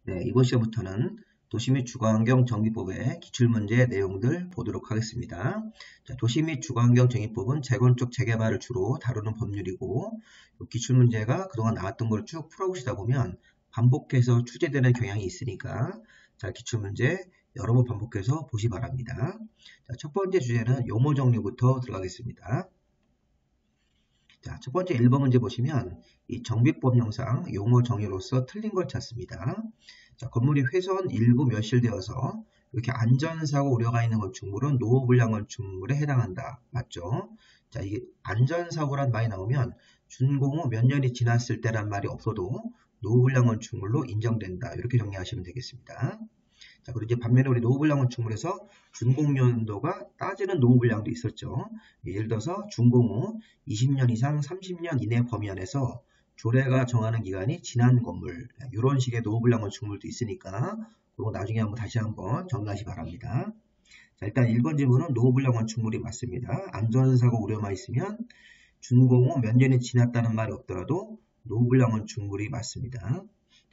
네, 이번 시간부터는 도시 및 주거환경 정비법의 기출문제 내용들 보도록 하겠습니다. 자, 도시 및 주거환경 정비법은 재건축, 재개발을 주로 다루는 법률이고 이 기출문제가 그동안 나왔던 걸 쭉 풀어보시다 보면 반복해서 출제되는 경향이 있으니까 자, 기출문제 여러 번 반복해서 보시 바랍니다. 자, 첫 번째 주제는 용어 정리부터 들어가겠습니다. 자, 첫 번째 1번 문제 보시면 이 정비법 형상 용어 정의로서 틀린 걸 찾습니다. 자, 건물이 훼손 일부 멸실되어서 이렇게 안전사고 우려가 있는 건축물은 노후불량 건축물에 해당한다. 맞죠? 자, 이게 안전사고란 말이 나오면 준공 후 몇 년이 지났을 때란 말이 없어도 노후불량 건축물로 인정된다. 이렇게 정리하시면 되겠습니다. 자, 그리고 이제 반면에 우리 노후불량 건축물에서 준공연도가 따지는 노후불량도 있었죠. 예를 들어서 준공 후 20년 이상 30년 이내 범위 안에서 조례가 정하는 기간이 지난 건물, 이런 식의 노후불량 건축물도 있으니까 그거 나중에 한번 다시 한번 정리하시 바랍니다. 자, 일단 1번 질문은 노후불량 건축물이 맞습니다. 안전사고 우려만 있으면 준공 후 몇 년이 지났다는 말이 없더라도 노후불량 건축물이 맞습니다.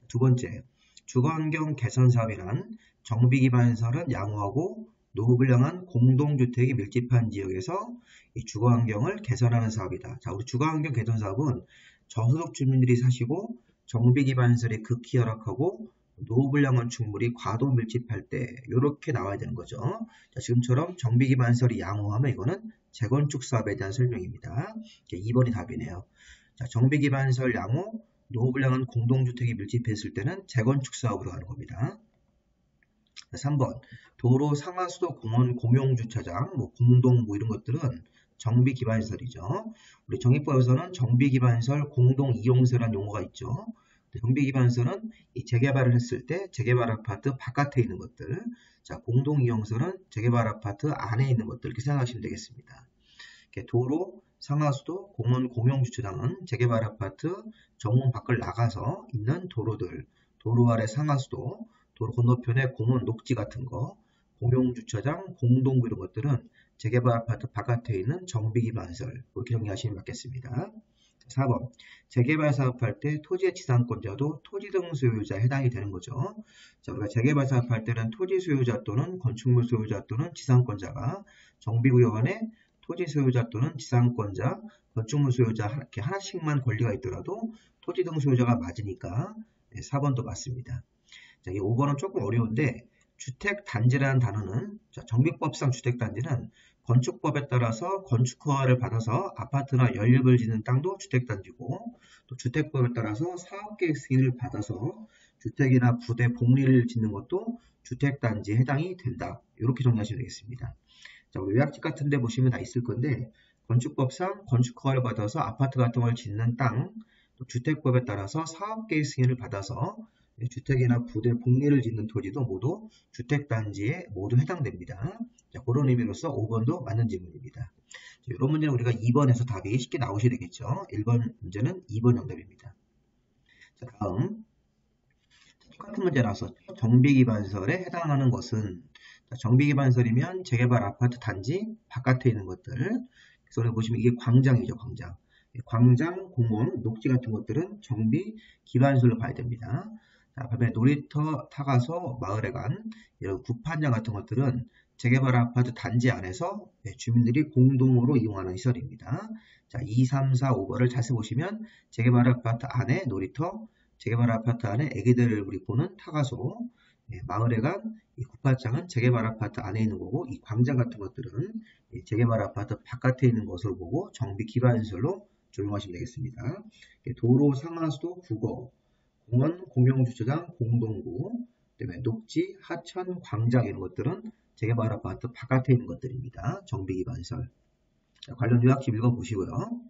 두 번째, 주거환경 개선 사업이란 정비 기반 시설은 양호하고 노후불량한 공동주택이 밀집한 지역에서 이 주거환경을 개선하는 사업이다. 자, 우리 주거환경 개선 사업은 저소득 주민들이 사시고 정비 기반 시설이 극히 열악하고 노후불량 건축물이 과도 밀집할 때 이렇게 나와야 되는 거죠. 자, 지금처럼 정비 기반 시설이 양호하면 이거는 재건축 사업에 대한 설명입니다. 2번이 답이네요. 자, 정비 기반 시설 양호, 노후불량한 공동주택이 밀집했을 때는 재건축 사업으로 가는 겁니다. 3번, 도로, 상하수도, 공원, 공용주차장, 공동 이런 것들은 정비 기반 시설이죠. 우리 정비법에서는 정비 기반 시설, 공동 이용시설이라는 용어가 있죠. 정비 기반 시설은 이 재개발을 했을 때 재개발 아파트 바깥에 있는 것들, 자, 공동 이용시설은 재개발 아파트 안에 있는 것들 이렇게 생각하시면 되겠습니다. 도로, 상하수도, 공원, 공용주차장은 재개발 아파트 정문 밖을 나가서 있는 도로들, 도로 아래 상하수도, 도로 건너편에 공원, 녹지 같은 거, 공용주차장, 공동구 이런 것들은 재개발 아파트 바깥에 있는 정비 기반 시설, 이렇게 정리하시면 맞겠습니다. 4번, 재개발 사업할 때 토지의 지상권자도 토지 등 소유자에 해당이 되는 거죠. 자, 우리가 재개발 사업할 때는 토지 소유자 또는 건축물 소유자 또는 지상권자가 정비구역 안에 토지 소유자 또는 지상권자, 건축물 소유자 이렇게 하나씩만 권리가 있더라도 토지 등 소유자가 맞으니까 4번도 맞습니다. 자, 이 5번은 조금 어려운데 주택단지라는 단어는 정비법상 주택단지는 건축법에 따라서 건축허가를 받아서 아파트나 연립을 짓는 땅도 주택단지고 또 주택법에 따라서 사업계획 승인을 받아서 주택이나 부대, 복리를 짓는 것도 주택단지에 해당이 된다. 이렇게 정리하시면 되겠습니다. 자, 우리 요약집 같은 데 보시면 다 있을 건데 건축법상 건축허가를 받아서 아파트 같은 걸 짓는 땅, 또 주택법에 따라서 사업계획 승인을 받아서 주택이나 부대, 복리를 짓는 토지도 모두 주택단지에 모두 해당됩니다. 자, 그런 의미로서 5번도 맞는 질문입니다. 자, 이런 문제는 우리가 2번에서 답이 쉽게 나오셔야 되겠죠. 1번 문제는 2번 정답입니다. 자, 다음 똑같은 문제 나와서 정비기반시설에 해당하는 것은 정비기반시설이면 재개발 아파트 단지 바깥에 있는 것들. 그래서 우리 보시면 이게 광장이죠, 광장. 광장, 공원, 녹지 같은 것들은 정비 기반시설로 봐야 됩니다. 자, 반면에 놀이터, 타가소, 마을회관, 이런 구판장 같은 것들은 재개발 아파트 단지 안에서 주민들이 공동으로 이용하는 시설입니다. 자, 2, 3, 4, 5번을 자세히 보시면 재개발 아파트 안에 놀이터, 재개발 아파트 안에 애기들을 우리 보는 타가소, 마을회관, 이 구판장은 재개발 아파트 안에 있는 거고 이 광장 같은 것들은 재개발 아파트 바깥에 있는 것으로 보고 정비 기반시설로 적용하시면 되겠습니다. 도로, 상하수도, 국어, 공원, 공용주차장, 공동구, 그다음에 녹지, 하천, 광장 이런 것들은 재개발 아파트 바깥에 있는 것들입니다. 정비 기반시설. 자, 관련 요약집 읽어보시고요.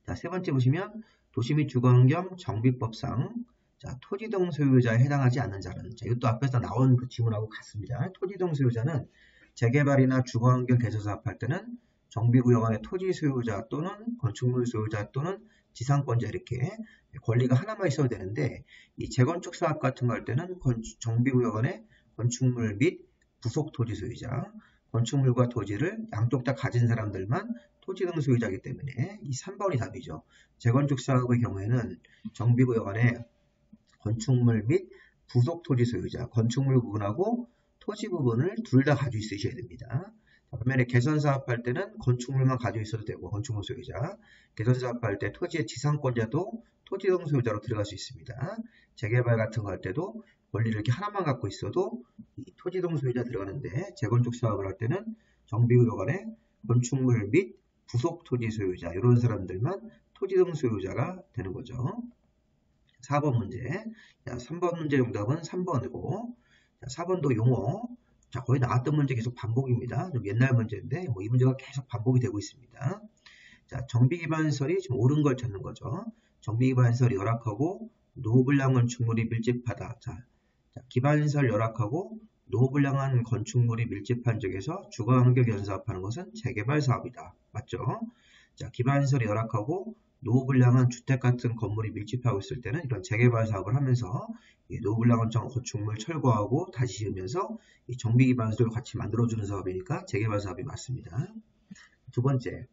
자, 세 번째 보시면 도시 및 주거환경 정비법상 자, 토지 등 소유자에 해당하지 않는 자는 자, 이것도 앞에서 나온 그 지문하고 같습니다. 토지 등 소유자는 재개발이나 주거환경 개선 사업할 때는 정비구역 안에 토지 소유자 또는 건축물 소유자 또는 지상권자 이렇게 권리가 하나만 있어도 되는데 이 재건축 사업 같은 거 할 때는 정비구역 안에 건축물 및 부속 토지 소유자, 건축물과 토지를 양쪽 다 가진 사람들만 토지 등 소유자이기 때문에 이 3번이 답이죠. 재건축 사업의 경우에는 정비구역 안에 건축물 및 부속 토지 소유자, 건축물 부분하고 토지 부분을 둘 다 가지고 있으셔야 됩니다. 반면에 개선 사업할 때는 건축물만 가지고 있어도 되고, 건축물 소유자, 개선 사업할 때 토지의 지상권자도 토지 등 소유자로 들어갈 수 있습니다. 재개발 같은 거 할 때도 권리를 이렇게 하나만 갖고 있어도 이 토지 등 소유자 들어가는데, 재건축 사업을 할 때는 정비구역 안에 건축물 및 부속 토지 소유자, 이런 사람들만 토지 등 소유자가 되는 거죠. 4번 문제. 자, 3번 문제 정답은 3번이고, 자, 4번도 용어. 자, 거의 나왔던 문제 계속 반복입니다. 좀 옛날 문제인데, 이 문제가 계속 반복이 되고 있습니다. 자, 정비기반시설이 지금 옳은 걸 찾는 거죠. 정비기반시설이 열악하고 노후불량 건축물이 밀집하다. 자, 기반시설 열악하고 노후불량한 건축물이 밀집한 지역에서 주거환경 연사업하는 것은 재개발 사업이다. 맞죠? 자, 기반시설이 열악하고 노후불량한 주택 같은 건물이 밀집하고 있을 때는 이런 재개발 사업을 하면서 이 노후불량한 건축물 철거하고 다시 지으면서 이 정비기반시설을 같이 만들어주는 사업이니까 재개발 사업이 맞습니다. 두 번째,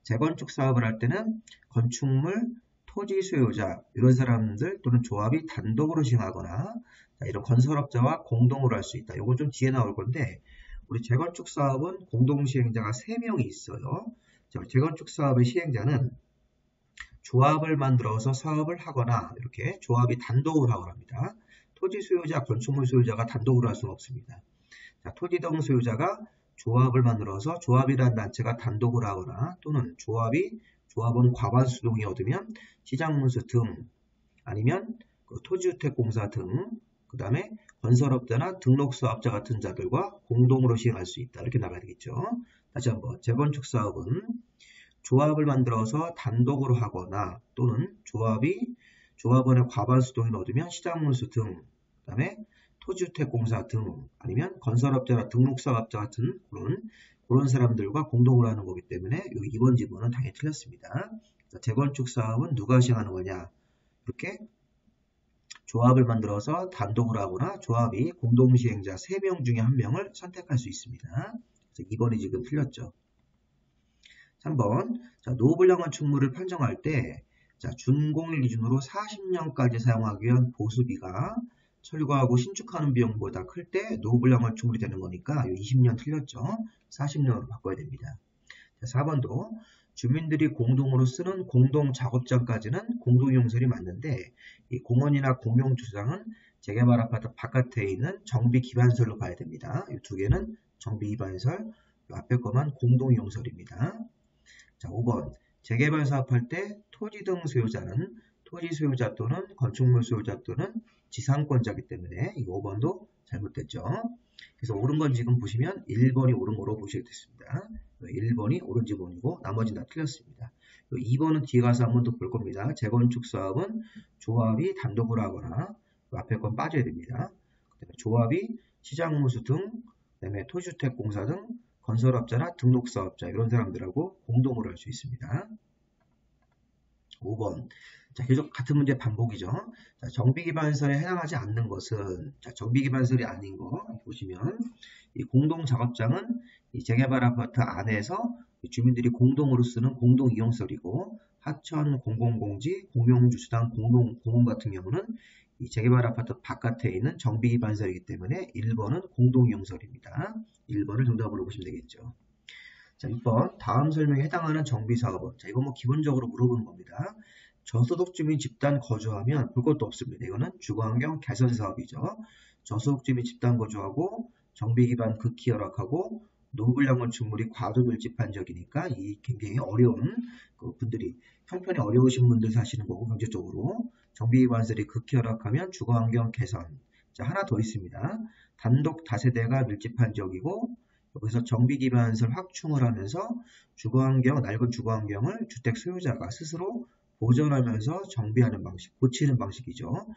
재건축 사업을 할 때는 건축물, 토지 소유자 이런 사람들 또는 조합이 단독으로 시행하거나 이런 건설업자와 공동으로 할 수 있다. 이건 좀 뒤에 나올 건데 우리 재건축 사업은 공동시행자가 3명이 있어요. 재건축 사업의 시행자는 조합을 만들어서 사업을 하거나 이렇게 조합이 단독으로 하거나 합니다. 토지 소유자, 건축물 소유자가 단독으로 할 수는 없습니다. 자, 토지 등 소유자가 조합을 만들어서 조합이라는 단체가 단독으로 하거나 또는 조합원 과반수 동의 얻으면 시장문수 등 아니면 토지주택공사 등 그 다음에 건설업자나 등록사업자 같은 자들과 공동으로 시행할 수 있다. 이렇게 나가야 되겠죠. 다시 한번 재건축 사업은 조합을 만들어서 단독으로 하거나 또는 조합원의 과반수 동의를 얻으면 시장문수 등 그 다음에 토지주택공사 등 아니면 건설업자나 등록사업자 같은 그런 사람들과 공동으로 하는 거기 때문에 이 2번 지문은 당연히 틀렸습니다. 재건축 사업은 누가 시행하는 거냐? 이렇게 조합을 만들어서 단독으로 하거나 조합이 공동시행자 3명 중에 1명을 선택할 수 있습니다. 그래서 2번이 지금 틀렸죠. 3번, 노후불량 건축물을 판정할 때 준공일 기준으로 40년까지 사용하기 위한 보수비가 철거하고 신축하는 비용보다 클 때 노후불량 건축물이 되는 거니까 20년 틀렸죠. 40년으로 바꿔야 됩니다. 4번도 주민들이 공동으로 쓰는 공동작업장까지는 공동이용설이 맞는데 이 공원이나 공용주차장은 재개발 아파트 바깥에 있는 정비기반설로 봐야 됩니다. 이 두 개는 정비기반설, 앞에 것만 공동이용설입니다. 자, 5번 재개발 사업할 때 토지 등 소유자는 토지 소유자 또는 건축물 소유자 또는 지상권자이기 때문에 이 5번도 잘못됐죠. 그래서 옳은 건 지금 보시면 1번이 옳은 거로 보시게 됐습니다. 1번이 옳은 지문이고 나머지는 다 틀렸습니다. 2번은 뒤에 가서 한 번 더 볼 겁니다. 재건축 사업은 조합이 단독으로 하거나 앞에 건 빠져야 됩니다. 그다음에 조합이 시장문수 등 그다음에 토지주택공사 등 건설업자나 등록사업자 이런 사람들하고 공동으로 할 수 있습니다. 5번. 자, 계속 같은 문제 반복이죠. 자, 정비기반설에 해당하지 않는 것은 정비기반설이 아닌 거 보시면 이 공동작업장은 이 재개발 아파트 안에서 주민들이 공동으로 쓰는 공동이용설이고 하천, 공공공지, 공용주차장, 공원 같은 경우는 이 재개발 아파트 바깥에 있는 정비기반설이기 때문에 1번은 공동이용설입니다. 1번을 정답으로 보시면 되겠죠. 자, 6번 다음 설명에 해당하는 정비사업은 자, 이건 기본적으로 물어보는 겁니다. 저소득 주민 집단 거주하면 볼 것도 없습니다. 이거는 주거환경 개선 사업이죠. 저소득 주민 집단 거주하고 정비 기반 극히 열악하고 노후불량 건축물이 과도 밀집한 지역이니까 이 굉장히 어려운 분들이 형편이 어려우신 분들 사시는 거고 경제적으로 정비 기반설이 극히 열악하면 주거환경 개선. 자, 하나 더 있습니다. 단독 다세대가 밀집한 지역이고 여기서 정비 기반설 확충을 하면서 낡은 주거환경을 주택 소유자가 스스로 보존하면서 정비하는 방식, 고치는 방식이죠.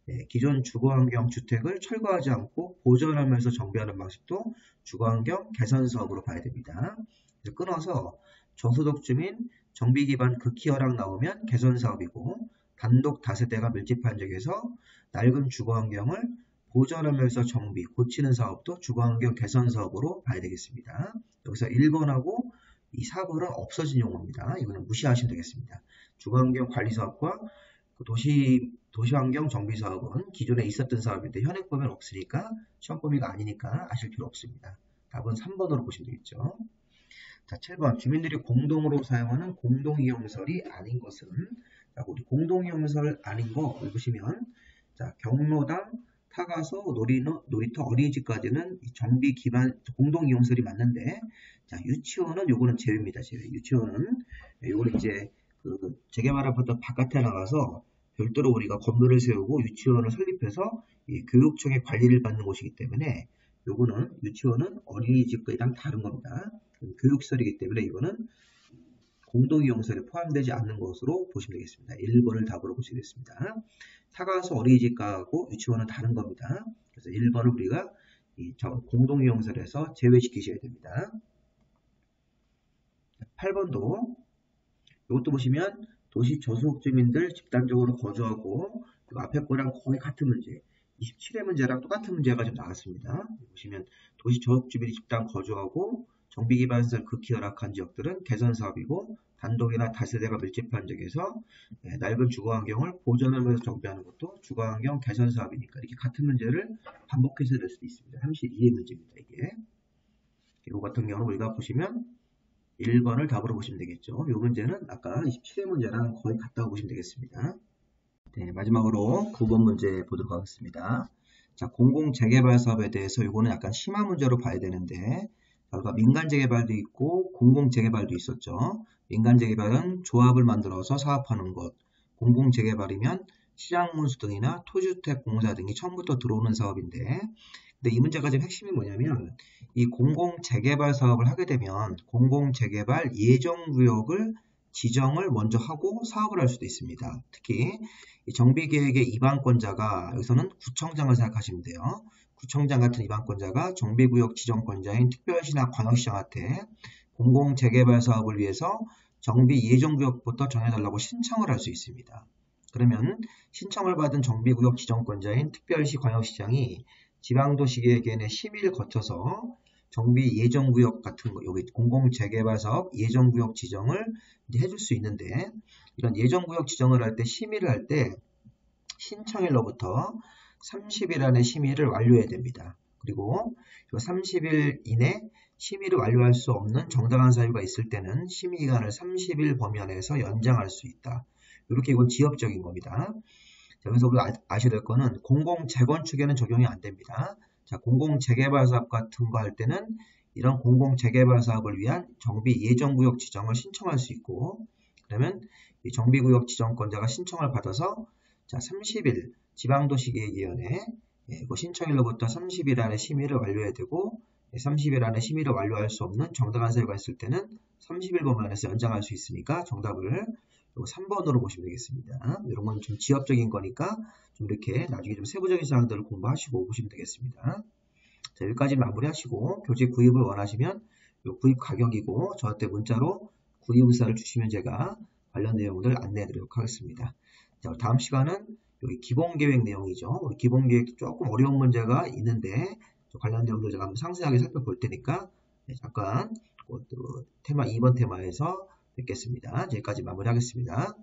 네, 기존 주거환경 주택을 철거하지 않고 보존하면서 정비하는 방식도 주거환경 개선 사업으로 봐야 됩니다. 그래서 끊어서 저소득 주민 정비 기반 극히 열악 나오면 개선 사업이고 단독 다세대가 밀집한 지역에서 낡은 주거환경을 보존하면서 정비, 고치는 사업도 주거환경 개선 사업으로 봐야 되겠습니다. 여기서 1번하고 이 4번은 없어진 용어입니다. 이거는 무시하시면 되겠습니다. 주거환경 관리 사업과 도시 도시환경 정비사업은 기존에 있었던 사업인데 현행 범위는 없으니까 시험 범위가 아니니까 아실 필요 없습니다. 답은 3번으로 보시면 되겠죠. 자, 7번 주민들이 공동으로 사용하는 공동이용시설이 아닌 것은? 자, 우리 공동이용시설 아닌 거 보시면 자, 경로당, 타가소, 놀이터, 어린이집까지는 정비 기반 공동이용시설이 맞는데 자, 유치원은 요거는 제외입니다. 제외. 유치원은 요거는 이제 그 재개발하던 바깥에 나가서 별도로 우리가 건물을 세우고 유치원을 설립해서 이 교육청의 관리를 받는 곳이기 때문에 요거는 유치원은 어린이집과랑 다른 겁니다. 교육시설이기 때문에 이거는 공동이용시설에 포함되지 않는 것으로 보시면 되겠습니다. 1번을 답으로 보시겠습니다. 타가소 어린이집하고 유치원은 다른 겁니다. 그래서 1번을 우리가 공동이용시설에서 제외시키셔야 됩니다. 8번도 이것도 보시면 도시 저소득 주민들 집단적으로 거주하고 앞에 거랑 거의 같은 문제 27회 문제랑 똑같은 문제가 좀 나왔습니다. 보시면 도시 저소득 주민이 집단 거주하고 정비기반시설 극히 열악한 지역들은 개선사업이고 단독이나 다세대가 밀집한 지역에서 낡은 주거환경을 보존하면서 정비하는 것도 주거환경 개선사업이니까 이렇게 같은 문제를 반복해서 낼 수도 있습니다. 32회 문제입니다. 이게 이거 같은 경우는 우리가 보시면 1번을 답으로 보시면 되겠죠. 이 문제는 아까 27회 문제랑 거의 같다고 보시면 되겠습니다. 네, 마지막으로 9번 문제 보도록 하겠습니다. 자, 공공재개발 사업에 대해서 이거는 약간 심화 문제로 봐야 되는데 민간재개발도 있고 공공재개발도 있었죠. 민간재개발은 조합을 만들어서 사업하는 것, 공공재개발이면 시장문수 등이나 토주택공사 등이 처음부터 들어오는 사업인데 근데 이 문제가 지금 핵심이 뭐냐면 이 공공재개발 사업을 하게 되면 공공재개발 예정구역을 지정을 먼저 하고 사업을 할 수도 있습니다. 특히 이 정비계획의 입안권자가 여기서는 구청장을 생각하시면 돼요. 구청장 같은 입안권자가 정비구역 지정권자인 특별시나 광역시장한테 공공재개발 사업을 위해서 정비 예정구역부터 정해달라고 신청을 할 수 있습니다. 그러면 신청을 받은 정비구역 지정권자인 특별시 광역시장이 지방도시계획위원회 심의를 거쳐서 정비 예정구역 같은 거, 여기 공공재개발 사업 예정구역 지정을 해줄 수 있는데 이런 예정구역 지정을 할 때 심의를 할 때 신청일로부터 30일 안에 심의를 완료해야 됩니다. 그리고 30일 이내 심의를 완료할 수 없는 정당한 사유가 있을 때는 심의기간을 30일 범위 안에서 연장할 수 있다. 이렇게 이건 지역적인 겁니다. 자, 그래서 우리가 아셔야 될 거는 공공재건축에는 적용이 안 됩니다. 자, 공공재개발 사업 같은 거 할 때는 이런 공공재개발 사업을 위한 정비 예정구역 지정을 신청할 수 있고 그러면 이 정비구역 지정권자가 신청을 받아서 자, 30일 지방도시계획위원회 신청일로부터 30일 안에 심의를 완료해야 되고 30일 안에 심의를 완료할 수 없는 정당한 사유가 있을 때는 30일 범위 안에서 연장할 수 있으니까 정답을 3번으로 보시면 되겠습니다. 이런 건 좀 지역적인 거니까 좀 이렇게 나중에 좀 세부적인 사항들을 공부하시고 보시면 되겠습니다. 자, 여기까지 마무리하시고 교재 구입을 원하시면 구입 가격이고 저한테 문자로 구입 의사를 주시면 제가 관련 내용들 안내해 드리도록 하겠습니다. 자, 다음 시간은 여기 기본계획 내용이죠. 우리 기본계획 조금 어려운 문제가 있는데 관련 내용들 제가 한번 상세하게 살펴볼 테니까 잠깐 테마 2번 테마에서 뵙겠습니다. 여기까지 마무리하겠습니다.